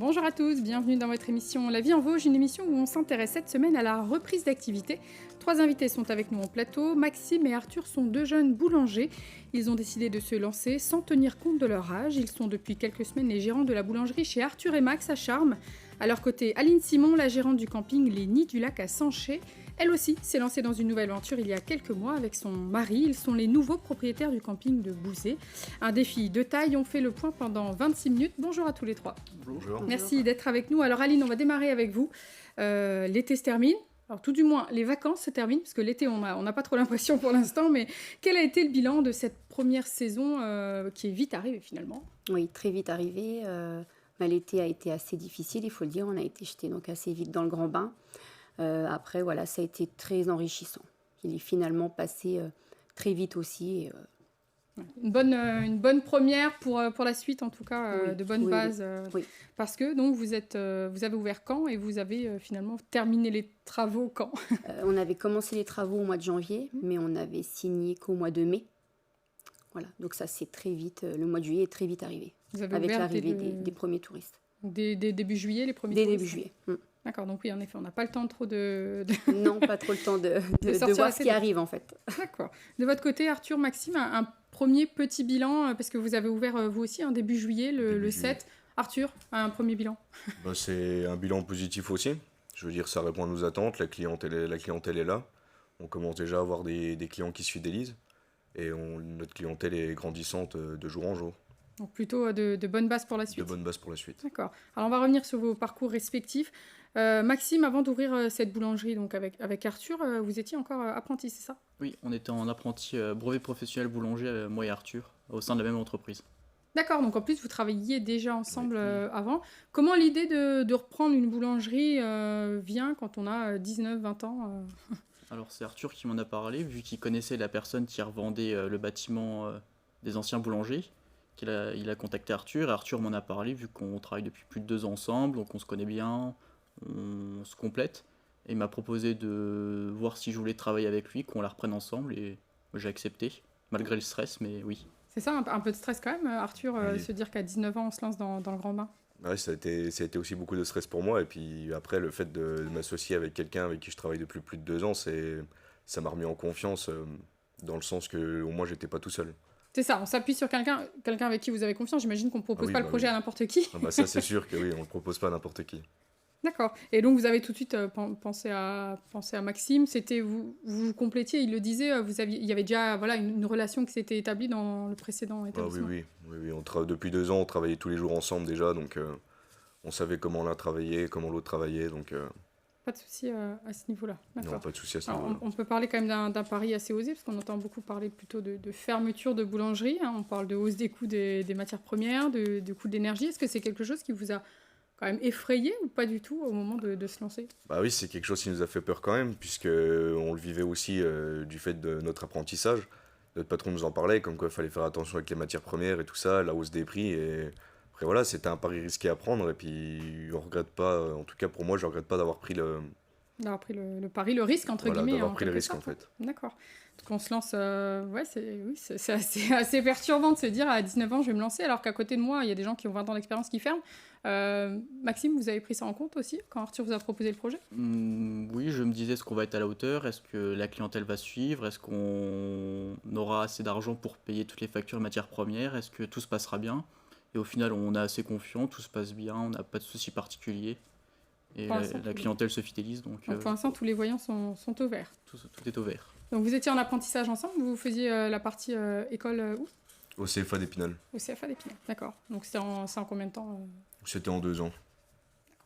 Bonjour à tous, bienvenue dans votre émission La vie en Vosges, une émission où on s'intéresse cette semaine à la reprise d'activité. Trois invités sont avec nous en plateau. Maxime et Arthur sont deux jeunes boulangers. Ils ont décidé de se lancer sans tenir compte de leur âge. Ils sont depuis quelques semaines les gérants de la boulangerie chez Arthur et Max à Charmes. À leur côté, Aline Simon, la gérante du camping Les Nids du Lac à Sanché. Elle aussi s'est lancée dans une nouvelle aventure il y a quelques mois avec son mari. Ils sont les nouveaux propriétaires du camping de Bouzé. Un défi de taille, on fait le point pendant 26 minutes. Bonjour à tous les trois. Bonjour. Merci d'être avec nous. Alors Aline, on va démarrer avec vous. L'été se termine. Alors tout du moins, les vacances se terminent, parce que l'été, on n'a pas trop l'impression pour l'instant, mais quel a été le bilan de cette première saison qui est vite arrivée finalement ? Oui, très vite arrivé. L'été a été assez difficile, il faut le dire. On a été jeté donc assez vite dans le grand bain. Après, voilà, ça a été très enrichissant. Il est finalement passé très vite aussi. Une bonne première pour la suite, en tout cas, Oui, de bonnes oui, bases. oui. Parce que donc vous avez ouvert quand et vous avez finalement terminé les travaux quand ? On avait commencé les travaux au mois de janvier, mais on avait signé qu'au mois de mai. Voilà, donc ça c'est très vite. Le mois de juillet est très vite arrivé, Vous avez avec ouvert l'arrivée des premiers touristes. dès début juillet, les premiers Dès touristes. début juillet. D'accord, donc oui, en effet, on n'a pas le temps trop de... Non, pas trop le temps de sortir voir assez ce qui vite. arrive en fait. D'accord. De votre côté, Arthur, Maxime, un premier petit bilan, parce que vous avez ouvert vous aussi, début juillet, le Début 7. Arthur, un premier bilan. C'est un bilan positif aussi. Je veux dire, ça répond à nos attentes. La clientèle est là. On commence déjà à avoir des clients qui se fidélisent. Et notre clientèle est grandissante de jour en jour. Donc plutôt de bonnes bases pour la suite. De bonnes bases pour la suite. D'accord. Alors on va revenir sur vos parcours respectifs. Maxime, avant d'ouvrir cette boulangerie donc avec Arthur, vous étiez encore apprenti, c'est ça ? Oui, on était en apprenti brevet professionnel boulanger, moi et Arthur, au sein de la même entreprise. D'accord, donc en plus vous travailliez déjà ensemble Oui. avant. Comment l'idée de reprendre une boulangerie vient quand on a 19-20 ans Alors c'est Arthur qui m'en a parlé, vu qu'il connaissait la personne qui revendait le bâtiment des anciens boulangers. Il a contacté Arthur, et Arthur m'en a parlé, vu qu'on travaille depuis plus de 2 ans ensemble, donc on se connaît bien, on se complète. Et il m'a proposé de voir si je voulais travailler avec lui, qu'on la reprenne ensemble, et j'ai accepté, malgré le stress, mais oui. C'est ça, un peu de stress quand même, Arthur, Oui. se dire qu'à 19 ans on se lance dans le grand bain. Ouais, ça a été aussi beaucoup de stress pour moi. Et puis après, le fait de m'associer avec quelqu'un avec qui je travaille depuis plus de 2 ans, ça m'a remis en confiance dans le sens que au moins j'étais pas tout seul. C'est ça, on s'appuie sur quelqu'un avec qui vous avez confiance. J'imagine qu'on ne propose Ah oui, pas le bah projet oui. à n'importe qui. Ah bah ça c'est sûr que oui, on le propose pas à n'importe qui. D'accord. Et donc vous avez tout de suite pensé à Maxime. C'était vous complétiez, il le disait, il y avait déjà une relation qui s'était établie dans le précédent Ah oui, établissement. oui. Depuis 2 ans, on travaillait tous les jours ensemble déjà, donc on savait comment l'un travaillait, comment l'autre travaillait, donc Pas de souci à ce niveau-là. D'accord. non, pas de souci à ce Alors, niveau-là. on peut parler quand même d'un pari assez osé, parce qu'on entend beaucoup parler plutôt de fermeture de boulangerie. On parle de hausse des coûts des matières premières, de coûts d'énergie. Est-ce que c'est quelque chose qui vous a quand même effrayé ou pas du tout au moment de se lancer ? Bah oui, c'est quelque chose qui nous a fait peur quand même, puisque on le vivait aussi du fait de notre apprentissage. Notre patron nous en parlait, comme quoi il fallait faire attention avec les matières premières et tout ça, la hausse des prix. Et après voilà, c'était un pari risqué à prendre. Et puis on regrette pas, en tout cas pour moi, je regrette pas d'avoir pris D'avoir pris le pari, le risque, entre guillemets. d'avoir en pris le quelque risque sorte. en fait. D'accord. Donc on se lance... c'est assez perturbant de se dire à 19 ans, je vais me lancer, alors qu'à côté de moi, il y a des gens qui ont 20 ans d'expérience qui ferment. Maxime, vous avez pris ça en compte aussi, quand Arthur vous a proposé le projet ? Oui, je me disais, est-ce qu'on va être à la hauteur? Est-ce que la clientèle va suivre? Est-ce qu'on aura assez d'argent pour payer toutes les factures et matières premières? Est-ce que tout se passera bien? Et au final, on est assez confiant, tout se passe bien, on n'a pas de soucis particuliers. Et Pour l'instant, la clientèle se fidélise, donc Donc pour l'instant, tous les voyants sont au vert. tout est au vert. Donc vous étiez en apprentissage ensemble, vous faisiez la partie école où ? Au CFA d'Épinal, Au CFA d'Épinal, d'accord. Donc c'est en combien de temps c'était en 2 ans.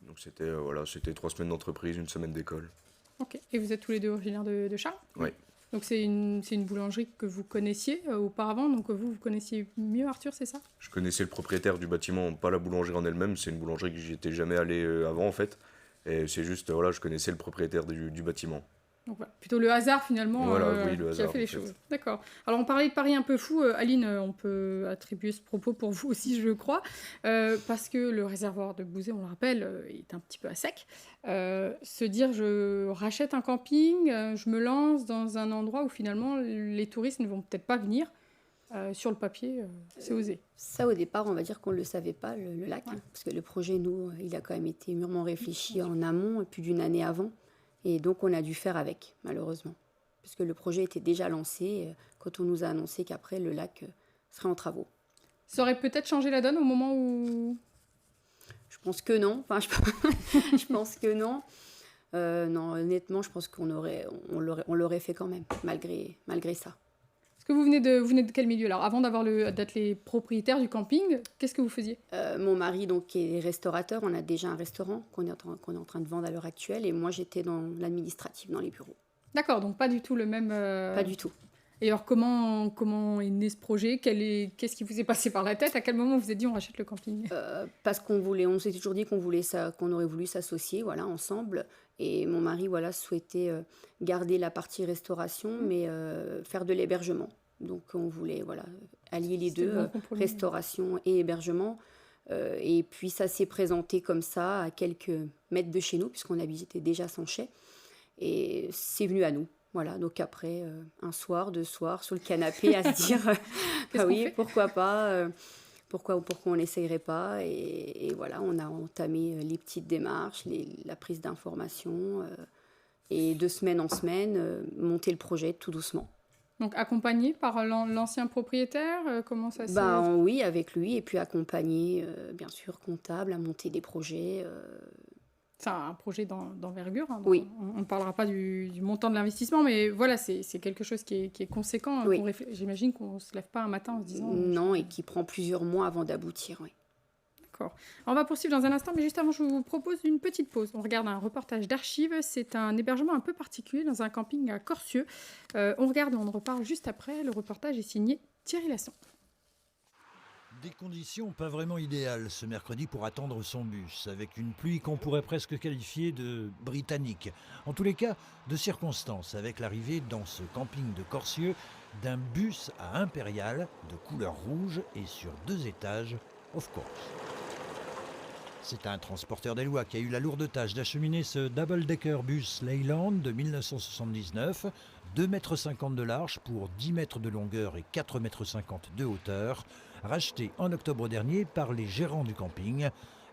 Donc c'était 3 semaines d'entreprise, 1 semaine d'école. Ok. Et vous êtes tous les deux originaires de Charles ? Oui. Donc c'est une boulangerie que vous connaissiez auparavant, donc vous connaissiez mieux Arthur, c'est ça ? Je connaissais le propriétaire du bâtiment, pas la boulangerie en elle-même, c'est une boulangerie que j'étais jamais allé avant en fait. Et c'est juste, je connaissais le propriétaire du bâtiment. Donc voilà, plutôt le hasard finalement Voilà, oui, le qui a hasard, fait les en fait. choses. D'accord. Alors on parlait de paris un peu fou. Aline, on peut attribuer ce propos pour vous aussi, je crois, parce que le réservoir de Bouzé, on le rappelle, est un petit peu à sec. Se dire, je rachète un camping, je me lance dans un endroit où finalement les touristes ne vont peut-être pas venir. sur le papier, c'est osé. Ça, au départ, on va dire qu'on ne le savait pas, le lac, hein, parce que le projet, nous, il a quand même été mûrement réfléchi en amont, plus d'une année avant. Et donc, on a dû faire avec, malheureusement. Parce que le projet était déjà lancé quand on nous a annoncé qu'après, le lac serait en travaux. Ça aurait peut-être changé la donne au moment où... Je pense que non. Enfin, je pense que non. Non, honnêtement, je pense on l'aurait fait quand même, malgré ça. Est-ce que vous venez de quel milieu? Alors, avant d'être les propriétaires du camping, qu'est-ce que vous faisiez? Mon mari donc est restaurateur. On a déjà un restaurant qu'on est en train de vendre à l'heure actuelle. Et moi, j'étais dans l'administratif, dans les bureaux. D'accord, donc pas du tout le même... Pas du tout. Et alors, comment est né ce projet? Qu'est-ce qui vous est passé par la tête? À quel moment vous vous êtes dit on rachète le camping? Parce on s'est toujours dit qu'on aurait voulu s'associer, voilà, ensemble. Et mon mari, voilà, souhaitait garder la partie restauration, mais faire de l'hébergement. Donc on voulait, voilà, allier les deux, restauration et hébergement. Et puis ça s'est présenté comme ça, à quelques mètres de chez nous, puisqu'on habitait déjà Sanchet. Et c'est venu à nous. Voilà, donc après, un soir, 2 soirs, sur le canapé, à se dire, bah oui, pourquoi pas, pourquoi on n'essayerait pas. Et voilà, on a entamé les petites démarches, la prise d'informations, et de semaine en semaine, monter le projet tout doucement. Donc accompagné par l'ancien propriétaire, comment ça s'est... Oui, avec lui, et puis accompagné, bien sûr, comptable, à monter des projets... C'est un projet d'envergure. Hein, oui. On ne parlera pas du montant de l'investissement, mais voilà, c'est quelque chose qui est conséquent. Oui. J'imagine qu'on ne se lève pas un matin en se disant... Non, et qui prend plusieurs mois avant d'aboutir, oui. D'accord. On va poursuivre dans un instant, mais juste avant, je vous propose une petite pause. On regarde un reportage d'archives. C'est un hébergement un peu particulier dans un camping à Corcieux. On regarde et on en reparle juste après. Le reportage est signé Thierry Lasson. Des conditions pas vraiment idéales ce mercredi pour attendre son bus, avec une pluie qu'on pourrait presque qualifier de britannique. En tous les cas, de circonstances, avec l'arrivée dans ce camping de Corcieux d'un bus à Impérial de couleur rouge et sur 2 étages, of course. C'est un transporteur des lois qui a eu la lourde tâche d'acheminer ce double-decker bus Leyland de 1979, 2,50 m de large pour 10 mètres de longueur et 4,50 m de hauteur, racheté en octobre dernier par les gérants du camping.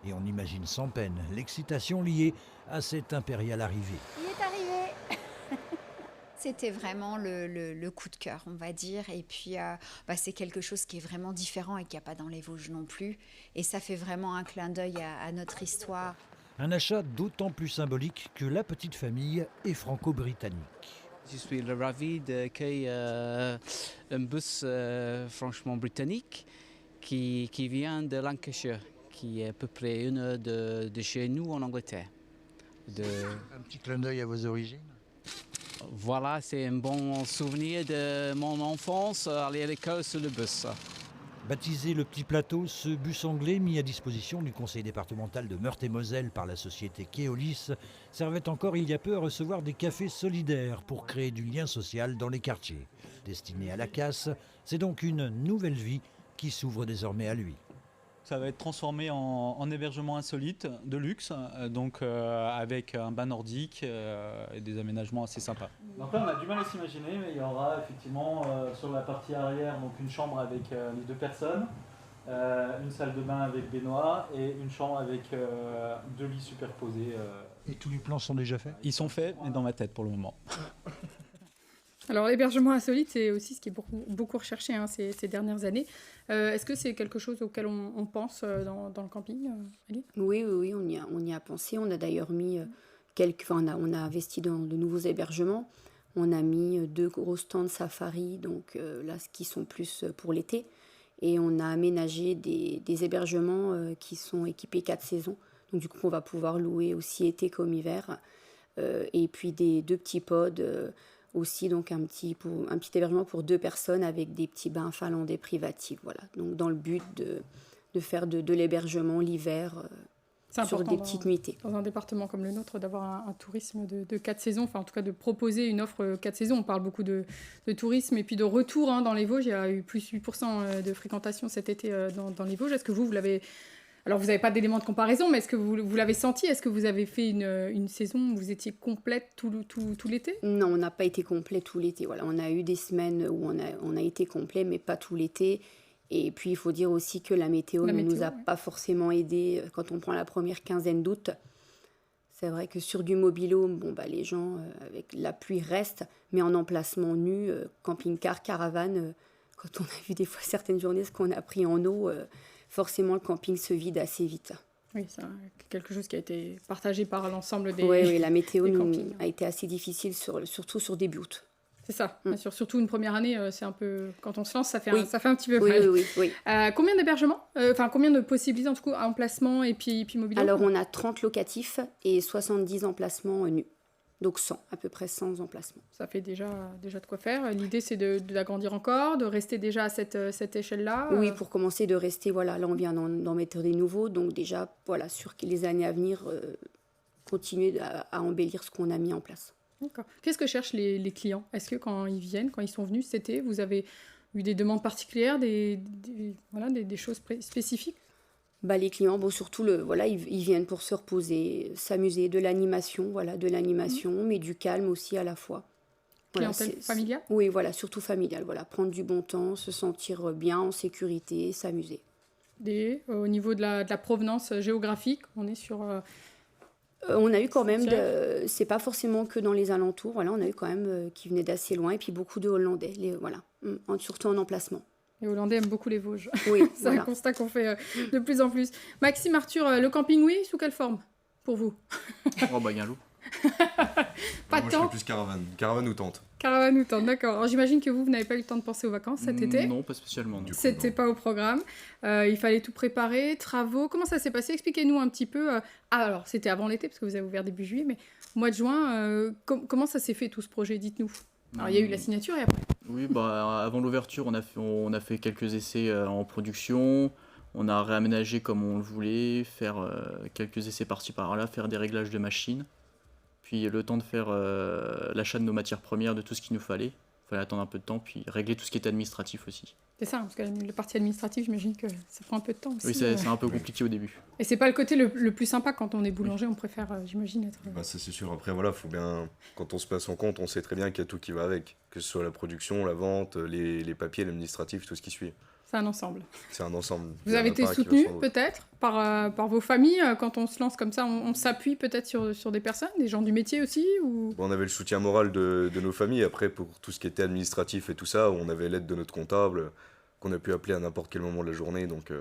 Et on imagine sans peine l'excitation liée à cette impériale arrivée. Il est arrivé. C'était vraiment le coup de cœur, on va dire. Et puis, c'est quelque chose qui est vraiment différent et qu'il n'y a pas dans les Vosges non plus. Et ça fait vraiment un clin d'œil à notre histoire. Un achat d'autant plus symbolique que la petite famille est franco-britannique. Je suis ravi d'accueillir un bus franchement britannique qui vient de Lancashire, qui est à peu près 1 heure de chez nous en Angleterre. Un petit clin d'œil à vos origines. Voilà, c'est un bon souvenir de mon enfance, aller à l'école sur le bus. Baptisé le Petit Plateau, ce bus anglais mis à disposition du conseil départemental de Meurthe-et-Moselle par la société Keolis servait encore il y a peu à recevoir des cafés solidaires pour créer du lien social dans les quartiers. Destiné à la casse, c'est donc une nouvelle vie qui s'ouvre désormais à lui. Ça va être transformé en hébergement insolite de luxe, donc avec un bain nordique et des aménagements assez sympas. Donc là, on a du mal à s'imaginer, mais il y aura effectivement sur la partie arrière donc une chambre avec les 2 personnes, une salle de bain avec baignoire et une chambre avec 2 lits superposés. Et tous les plans sont déjà faits ? Ils sont faits, mais dans ma tête pour le moment. Alors, l'hébergement insolite, c'est aussi ce qui est beaucoup recherché ces dernières années. Est-ce que c'est quelque chose auquel on pense dans le camping, Ali ? Oui, on y a pensé. On a d'ailleurs mis on a investi dans de nouveaux hébergements. On a mis 2 gros stands safari, donc là, qui sont plus pour l'été. Et on a aménagé des hébergements qui sont équipés 4 saisons. Donc, du coup, on va pouvoir louer aussi été comme hiver. Et puis, 2 petits pods aussi, donc un petit hébergement pour 2 personnes avec des petits bains finlandais privatifs. Voilà. Donc, dans le but de faire de l'hébergement l'hiver sur des petites nuitées. Dans un département comme le nôtre, d'avoir un tourisme de 4 saisons, enfin en tout cas de proposer une offre 4 saisons. On parle beaucoup de tourisme et puis de retour dans les Vosges. Il y a eu plus 8% de fréquentation cet été dans les Vosges. Est-ce que vous l'avez Alors, vous n'avez pas d'éléments de comparaison, mais est-ce que vous l'avez senti? Est-ce que vous avez fait une saison où vous étiez complète tout l'été? Non, on n'a pas été complet tout l'été. Voilà, on a eu des semaines où on a été complet, mais pas tout l'été. Et puis, il faut dire aussi que la météo ne nous a pas forcément aidés quand on prend la première quinzaine d'août. C'est vrai que sur du mobilo, les gens, avec la pluie, restent, mais en emplacement nu, camping-car, caravane, quand on a vu des fois certaines journées ce qu'on a pris en eau, forcément, le camping se vide assez vite. Oui, c'est quelque chose qui a été partagé par l'ensemble des Oui, la météo campings. a été assez difficile, surtout sur début août. C'est ça, bien sûr. Surtout une première année, c'est un peu... Quand on se lance, ça fait un petit peu Oui, mal. oui. Combien d'hébergements? Combien de possibilités, en tout cas, emplacements et puis mobilo? Alors, on a 30 locatifs et 70 emplacements nus. Donc 100, à peu près 100 emplacements. Ça fait déjà de quoi faire. L'idée, c'est d'agrandir encore, de rester déjà à cette échelle-là. Oui, pour commencer, de rester, voilà, là, on vient d'en mettre des nouveaux. Donc déjà, voilà, sur les années à venir, continuer à embellir ce qu'on a mis en place. D'accord. Qu'est-ce que cherchent les clients? Est-ce que quand ils viennent, quand ils sont venus cet été, vous avez eu des demandes particulières, des choses spécifiques? Les clients, surtout, ils viennent pour se reposer, s'amuser, de l'animation, mais du calme aussi à la fois. Clientèle familiale? Oui, voilà, surtout familiale. Voilà, prendre du bon temps, se sentir bien, en sécurité, s'amuser. Au niveau de la provenance géographique, on est sur... on a eu quand même, c'est pas forcément que dans les alentours, voilà, on a eu quand même qui venaient d'assez loin, et puis beaucoup de Hollandais, surtout en emplacement. Les Hollandais aiment beaucoup les Vosges. Oui, c'est un constat qu'on fait de plus en plus. Maxime, Arthur, le camping, oui, sous quelle forme pour vous? Galop. Pas moi, tant. je fais plus caravane ou tente. Caravane ou tente, d'accord. Alors j'imagine que vous n'avez pas eu le temps de penser aux vacances cet été. Non, pas spécialement. C'était pas au programme. Il fallait tout préparer, travaux. Comment ça s'est passé? Expliquez-nous un petit peu. Alors c'était avant l'été parce que vous avez ouvert début juillet, mais au mois de juin, comment ça s'est fait tout ce projet? Dites-nous. Alors il y a eu la signature et après. Oui, avant l'ouverture, on a fait quelques essais en production. On a réaménagé comme on le voulait, faire quelques essais par-ci par-là, faire des réglages de machines. Puis le temps de faire l'achat de nos matières premières, de tout ce qu'il nous fallait. Il fallait attendre un peu de temps, puis régler tout ce qui était administratif aussi. C'est ça, parce que la partie administrative, j'imagine que ça prend un peu de temps aussi. Oui, c'est un peu compliqué au début. Et c'est pas le côté le plus sympa quand on est boulanger, on préfère, j'imagine, être... Ça c'est sûr, après voilà, faut bien... Quand on se passe en compte, on sait très bien qu'il y a tout qui va avec. Que ce soit la production, la vente, les papiers, l'administratif, tout ce qui suit. C'est un ensemble. C'est un ensemble. Vous avez été soutenu peut-être par vos familles quand on se lance comme ça, on s'appuie peut-être sur des personnes, des gens du métier aussi ou... On avait le soutien moral de nos familles. Après, pour tout ce qui était administratif et tout ça, on avait l'aide de notre comptable qu'on a pu appeler à n'importe quel moment de la journée. Donc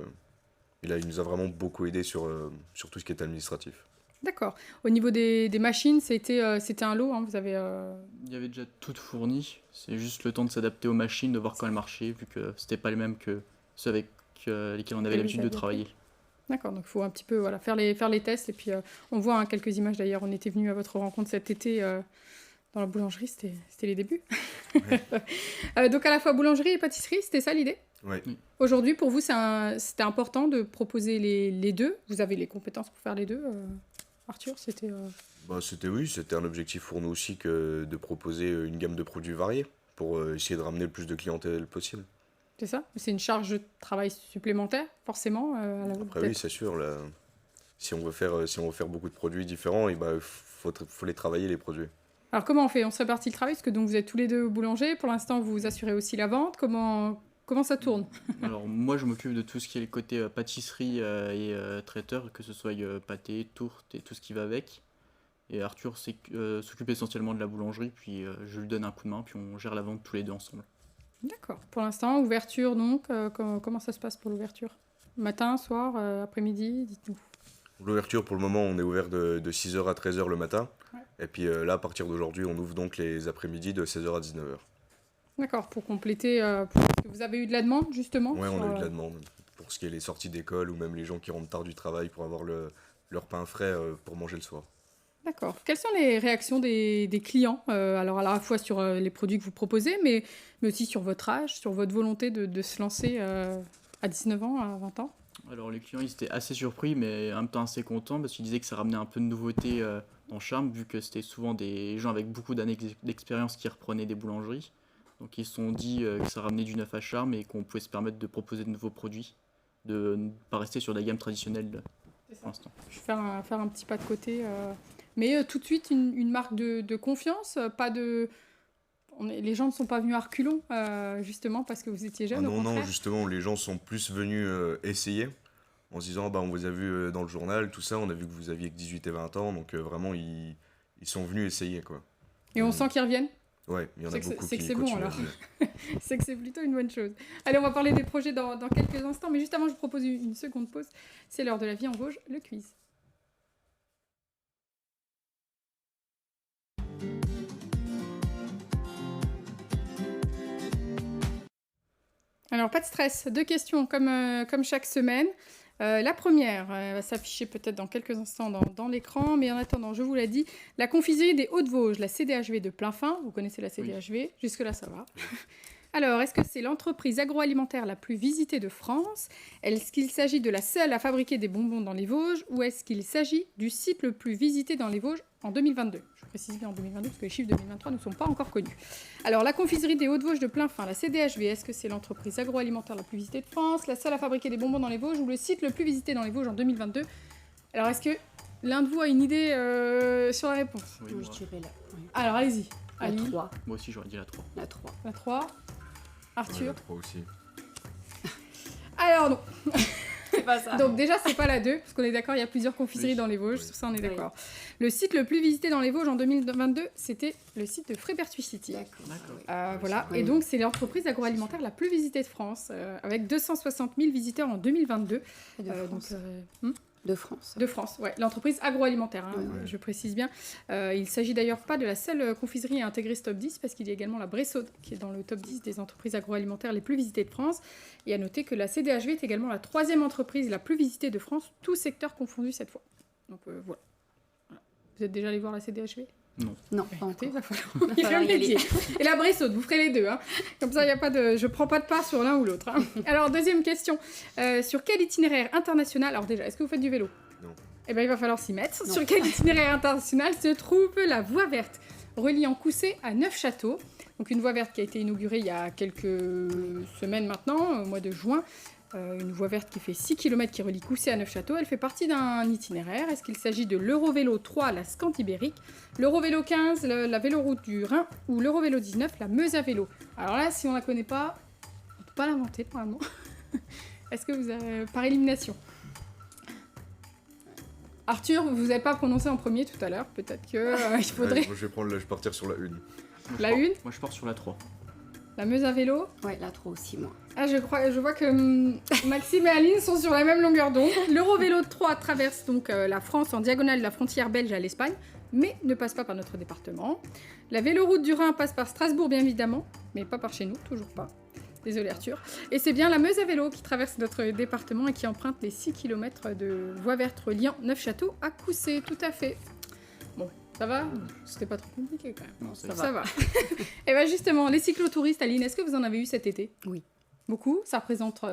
il nous a vraiment beaucoup aidé sur tout ce qui était administratif. D'accord. Au niveau des machines, c'était un lot, hein, vous avez... Il y avait déjà tout fourni, c'est juste le temps de s'adapter aux machines, de voir quand elles marchaient, vu que c'était pas les mêmes que ceux avec lesquels on avait l'habitude de travailler. D'accord, donc il faut un petit peu faire les tests, et puis on voit quelques images d'ailleurs, on était venu à votre rencontre cet été dans la boulangerie, c'était les débuts. Ouais. Donc à la fois boulangerie et pâtisserie, c'était ça l'idée? Oui. Aujourd'hui, pour vous, c'était important de proposer les deux? Vous avez les compétences pour faire les deux Arthur, c'était... C'était un objectif pour nous aussi que de proposer une gamme de produits variés pour essayer de ramener le plus de clientèle possible. C'est ça? C'est une charge de travail supplémentaire, forcément Après oui, c'est sûr. Là, si on veut faire beaucoup de produits différents, faut les travailler, les produits. Alors comment on fait? On se répartit le travail, parce que donc, vous êtes tous les deux boulangers. Pour l'instant, vous assurez aussi la vente. Comment ça tourne? Alors moi je m'occupe de tout ce qui est le côté pâtisserie et traiteur, que ce soit pâté, tourte et tout ce qui va avec. Et Arthur s'occupe essentiellement de la boulangerie, puis je lui donne un coup de main, puis on gère la vente tous les deux ensemble. D'accord. Pour l'instant, ouverture donc, comment ça se passe pour l'ouverture? Matin, soir, après-midi, dites-nous. L'ouverture pour le moment, on est ouvert de 6h à 13h le matin. Ouais. Et puis là, à partir d'aujourd'hui, on ouvre donc les après-midi de 16h à 19h. D'accord, pour compléter, vous avez eu de la demande justement? Oui, on a eu de la demande pour ce qui est les sorties d'école ou même les gens qui rentrent tard du travail pour avoir leur pain frais pour manger le soir. D'accord. Quelles sont les réactions des clients alors à la fois sur les produits que vous proposez, mais aussi sur votre âge, sur votre volonté de se lancer à 19 ans, à 20 ans? Alors les clients ils étaient assez surpris, mais en même temps assez contents, parce qu'ils disaient que ça ramenait un peu de nouveauté dans Charmes, vu que c'était souvent des gens avec beaucoup d'années d'expérience qui reprenaient des boulangeries. Donc ils se sont dit que ça ramenait du neuf à Charmes et qu'on pouvait se permettre de proposer de nouveaux produits. de ne pas rester sur la gamme traditionnelle pour l'instant. Je vais faire un petit pas de côté. Mais tout de suite, une marque de confiance, pas de... Les gens ne sont pas venus à reculons, justement, parce que vous étiez jeune, au Non, contraire. justement, les gens sont plus venus essayer, en se disant, on vous a vu dans le journal, tout ça, on a vu que vous aviez que 18 et 20 ans, donc vraiment, ils sont venus essayer, quoi. Et on sent qu'ils reviennent. Ouais, il y en a beaucoup C'est qui que c'est bon, continuent à alors. venir. C'est que c'est plutôt une bonne chose. Allez, on va parler des projets dans quelques instants, mais juste avant, je vous propose une seconde pause. C'est l'heure de la vie en Vosges, le quiz. Alors, pas de stress, 2 questions comme chaque semaine. La première va s'afficher peut-être dans quelques instants dans l'écran, mais en attendant, je vous l'ai dit, la confiserie des Hauts-de-Vosges, la CDHV de Plainfin, vous connaissez la CDHV, jusque-là ça va. Alors, est-ce que c'est l'entreprise agroalimentaire la plus visitée de France? Est-ce qu'il s'agit de la seule à fabriquer des bonbons dans les Vosges? Ou est-ce qu'il s'agit du site le plus visité dans les Vosges en 2022? Je précise bien en 2022 parce que les chiffres 2023 ne sont pas encore connus. Alors, la confiserie des Hauts-de-Vosges de Plainfin, la CDHV, est-ce que c'est l'entreprise agroalimentaire la plus visitée de France, la seule à fabriquer des bonbons dans les Vosges ou le site le plus visité dans les Vosges en 2022? Alors, est-ce que l'un de vous a une idée sur la réponse? Oui, Oui, moi, je dirais là. Oui. Alors, allez-y. La Ali, 3. moi aussi, j'aurais dit la 3. La 3. la 3. Arthur. Ouais, 3 aussi. Alors, non. C'est pas ça. Donc déjà, c'est pas la 2, parce qu'on est d'accord, il y a plusieurs confiseries Oui. dans les Vosges, Oui. sur ça on est Oui. d'accord. Le site le plus visité dans les Vosges en 2022, c'était le site de Frébertuis City. D'accord. D'accord. Voilà, Oui. et donc c'est l'entreprise agroalimentaire la plus visitée de France, avec 260 000 visiteurs en 2022. Et de France. De France. De France, ouais, l'entreprise agroalimentaire, hein, Ouais. je précise bien. Il s'agit d'ailleurs pas de la seule confiserie à intégrer ce top 10, parce qu'il y a également la Bressaude, qui est dans le top 10 des entreprises agroalimentaires les plus visitées de France. Et à noter que la CDHV est également la 3e entreprise la plus visitée de France, tout secteur confondu cette fois. Donc voilà. Vous êtes déjà allé voir la CDHV? Non, Bah, pas écoutez, encore. va falloir Va y falloir y aller. remédier. Et la Bressaude, vous ferez les deux. Hein. Comme ça, y a pas de... je prends pas de part sur l'un ou l'autre. Hein. Alors, deuxième question. Sur quel itinéraire international... Alors déjà, est-ce que vous faites du vélo? Non. Eh bien, il va falloir s'y mettre. Non. Sur quel itinéraire international se trouve la voie verte reliant Coussé à Neufchâteau? Donc une voie verte qui a été inaugurée il y a quelques semaines maintenant, au mois de juin. Une voie verte qui fait 6 km qui relie Coussé à Neufchâteau. Elle fait partie d'un itinéraire. Est-ce qu'il s'agit de l'Eurovélo 3, la Scandibérique, l'Eurovélo 15, la Véloroute du Rhin ou l'Eurovélo 19, la Meuse à vélo? Alors là, si on la connaît pas, on peut pas l'inventer normalement. Est-ce que vous avez... Par élimination. Arthur, vous n'avez pas prononcé en premier tout à l'heure. Peut-être que il faudrait... Ouais, moi, je vais partir sur la 1. La une? Moi, je pars sur la 3. La Meuse à vélo. Ouais, la 3 aussi, moi. Ah, je vois que Maxime et Aline sont sur la même longueur d'onde. L'Eurovélo 3 traverse donc la France en diagonale de la frontière belge à l'Espagne, mais ne passe pas par notre département. La Véloroute du Rhin passe par Strasbourg, bien évidemment, mais pas par chez nous, toujours pas. Désolé Arthur. Et c'est bien la Meuse à vélo qui traverse notre département et qui emprunte les 6 km de voie verte reliant Neufchâteau à Coussé, tout à fait. Bon, ça va? C'était pas trop compliqué quand même. Non, Ça va. Et bien justement, les cyclotouristes, Aline, est-ce que vous en avez eu cet été? Oui. Beaucoup? Ça représente...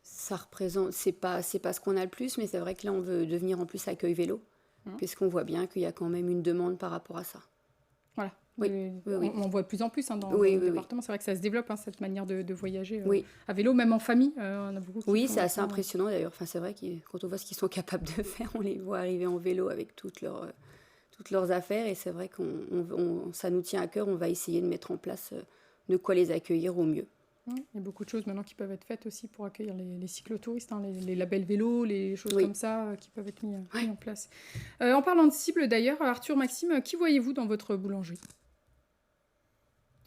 Ça représente, c'est pas ce qu'on a le plus, mais c'est vrai que là, on veut devenir en plus accueil vélo, puisqu'on voit bien qu'il y a quand même une demande par rapport à ça. Voilà. Oui, On, oui. on voit de plus en plus dans Oui, le oui, département. C'est vrai que ça se développe, hein, cette manière de voyager Oui. à vélo, même en famille. On a beaucoup qui Oui, font c'est assez ça. impressionnant d'ailleurs. Enfin, c'est vrai que quand on voit ce qu'ils sont capables de faire, on les voit arriver en vélo avec toutes leurs affaires. Et c'est vrai que ça nous tient à cœur. On va essayer de mettre en place de quoi les accueillir au mieux. Il y a beaucoup de choses maintenant qui peuvent être faites aussi pour accueillir les cyclotouristes, hein, les labels vélo, les choses Oui. comme ça qui peuvent être mis en place. En parlant de cible d'ailleurs, Arthur, Maxime, qui voyez-vous dans votre boulangerie?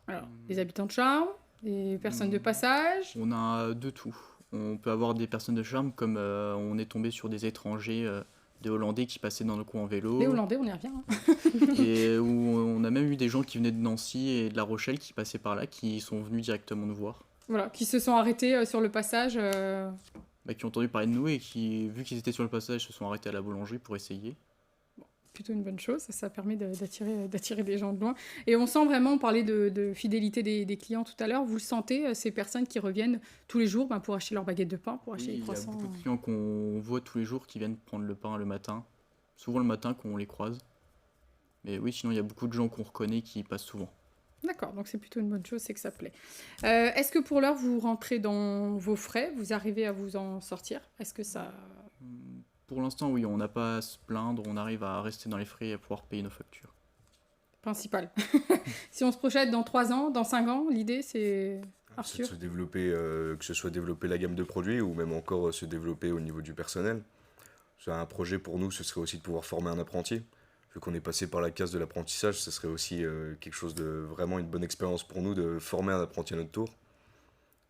Alors, les habitants de Charmes, les personnes de passage. On a de tout. On peut avoir des personnes de charme, comme on est tombé sur des étrangers, des Hollandais qui passaient dans le coin en vélo. Les Hollandais, on y revient. Hein. Et où on a même eu des gens qui venaient de Nancy et de La Rochelle qui passaient par là, qui sont venus directement nous voir. Voilà, qui se sont arrêtés sur le passage. Qui ont entendu parler de nous et qui, vu qu'ils étaient sur le passage, se sont arrêtés à la boulangerie pour essayer. Plutôt une bonne chose, ça permet d'attirer des gens de loin. Et on sent vraiment, on parlait de fidélité des clients tout à l'heure, vous le sentez, ces personnes qui reviennent tous les jours pour acheter leur baguette de pain, pour acheter les Il y a croissants. beaucoup de clients qu'on voit tous les jours qui viennent prendre le pain le matin. Souvent le matin qu'on les croise. Mais oui, sinon il y a beaucoup de gens qu'on reconnaît qui passent souvent. D'accord, donc c'est plutôt une bonne chose, c'est que ça plaît. Est-ce que pour l'heure, vous rentrez dans vos frais, vous arrivez à vous en sortir? Est-ce que ça... Pour l'instant, oui, on n'a pas à se plaindre, on arrive à rester dans les frais et à pouvoir payer nos factures. Principal. Si on se projette dans 3 ans, dans 5 ans, l'idée c'est... C'est Arthur? de se développer, que ce soit développer la gamme de produits ou même encore se développer au niveau du personnel. C'est un projet pour nous, ce serait aussi de pouvoir former un apprenti. Vu qu'on est passé par la case de l'apprentissage, ce serait aussi quelque chose de vraiment une bonne expérience pour nous de former un apprenti à notre tour.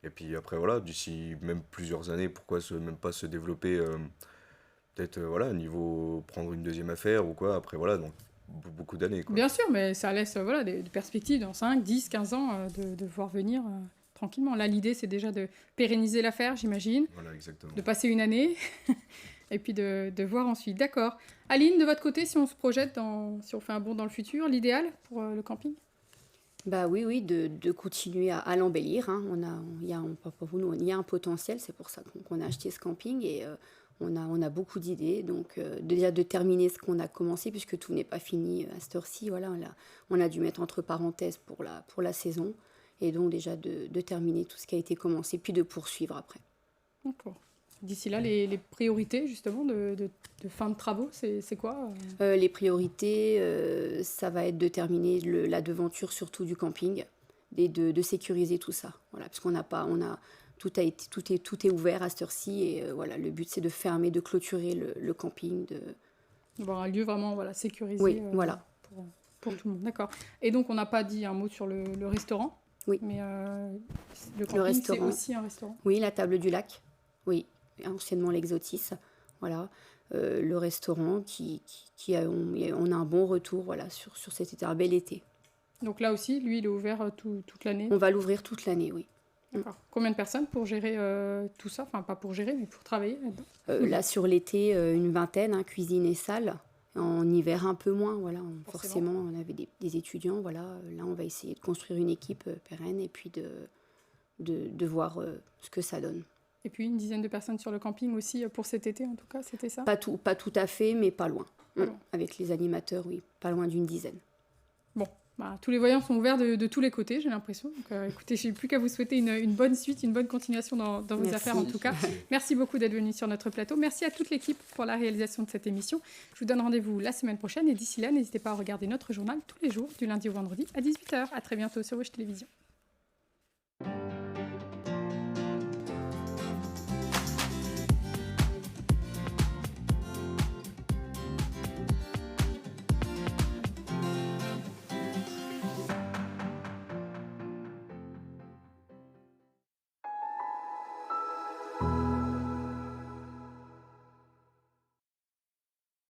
Et puis après, voilà, d'ici même plusieurs années, pourquoi même pas se développer, peut-être, voilà, niveau prendre une deuxième affaire ou quoi, après, voilà, donc beaucoup d'années, quoi. Bien sûr, mais ça laisse voilà, des perspectives dans 5, 10, 15 ans de voir venir tranquillement. Là, l'idée, c'est déjà de pérenniser l'affaire, j'imagine, Voilà, exactement. de passer une année, et puis de voir ensuite. D'accord. Aline, de votre côté, si on se projette, si on fait un bond dans le futur, l'idéal pour le camping? Bah oui, de continuer à l'embellir, hein. Il y a un potentiel, c'est pour ça qu'on a acheté ce camping et on a beaucoup d'idées. Donc déjà de terminer ce qu'on a commencé, puisque tout n'est pas fini à cette heure-ci. Voilà, on a dû mettre entre parenthèses pour la saison. Et donc déjà de terminer tout ce qui a été commencé, puis de poursuivre après. D'accord. D'ici là, les priorités justement de fin de travaux, c'est quoi? Les priorités, ça va être de terminer la devanture surtout du camping et de sécuriser tout ça. Voilà, parce tout est ouvert à cette heure-ci et voilà, le but c'est de fermer, de clôturer le camping. D'avoir un lieu vraiment voilà, sécurisé Oui, voilà. pour tout le monde. D'accord. Et donc on n'a pas dit un mot sur le restaurant. Oui. Mais le camping, c'est aussi un restaurant. Oui, la table du lac. Oui, anciennement l'Exotis. Voilà. Le restaurant on a un bon retour voilà, sur cet été, un bel été. Donc là aussi, lui, il est ouvert toute l'année? On va l'ouvrir toute l'année, oui. D'accord. Combien de personnes pour gérer tout ça? Enfin, pas pour gérer, mais pour travailler là-dedans? Là, sur l'été, une vingtaine, hein, cuisine et salle. En hiver, un peu moins. Voilà. Forcément, on avait des étudiants. Voilà. Là, on va essayer de construire une équipe pérenne et puis de voir ce que ça donne. Et puis une dizaine de personnes sur le camping aussi pour cet été, en tout cas, c'était ça? Pas tout à fait, mais pas loin. Avec les animateurs, oui, pas loin d'une dizaine. Bon, tous les voyants sont ouverts de tous les côtés, j'ai l'impression. Donc écoutez, je n'ai plus qu'à vous souhaiter une bonne suite, une bonne continuation dans vos Merci. affaires en tout cas. Merci beaucoup d'être venu sur notre plateau. Merci à toute l'équipe pour la réalisation de cette émission. Je vous donne rendez-vous la semaine prochaine et d'ici là, n'hésitez pas à regarder notre journal tous les jours, du lundi au vendredi à 18h. À très bientôt sur Rouge Télévision.